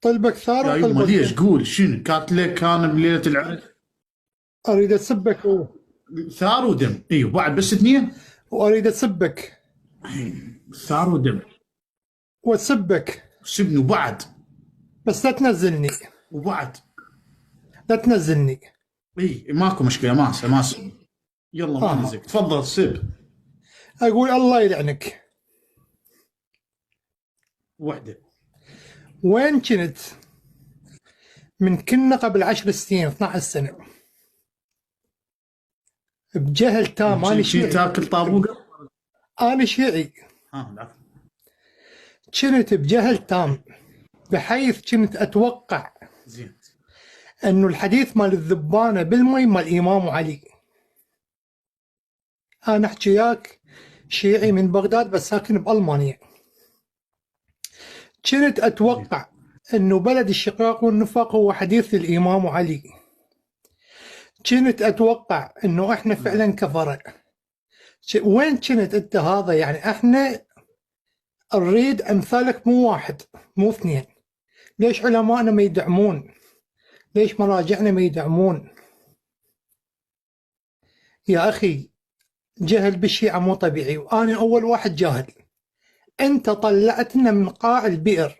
طلبك ثار يا يما وطلبك ليش؟ دم. قول شنو كاتله كان بليله العرس؟ اريد اسبك ثار ودم، ايوه بعد بس اثنين. واريد اسبك ثار ودم. واسبك، سبني وبعد. بس لا تنزلني. وبعد. لا تنزلني. اي ماكو مشكله، ما سب. يلا ما اه، نزك، تفضل سب. اقول الله يلعنك. وحده. وين كنت من كنا قبل 10 سنين 12 سنة؟ بجهل تام. أنا شي شيعي. تاكل طابوق. أنا شيعي. ها لا. كنت بجهل تام، بحيث كنت أتوقع زين. أنه الحديث مال الذبانة بالمي مال الإمام علي. أنا أحكي وياك شيعي من بغداد بس ساكن بألمانيا. كنت أتوقع أنه بلد الشقاق والنفاق هو حديث الإمام علي. كنت أتوقع أنه إحنا فعلا كفرة. وين كنت أنت هذا؟ يعني إحنا نريد أمثالك، مو واحد مو اثنين. ليش علماءنا ما يدعمون؟ ليش مراجعنا ما يدعمون؟ يا أخي، جهل بالشيعة مو طبيعي، وأنا أول واحد جاهل. أنت طلعتنا من قاع البئر.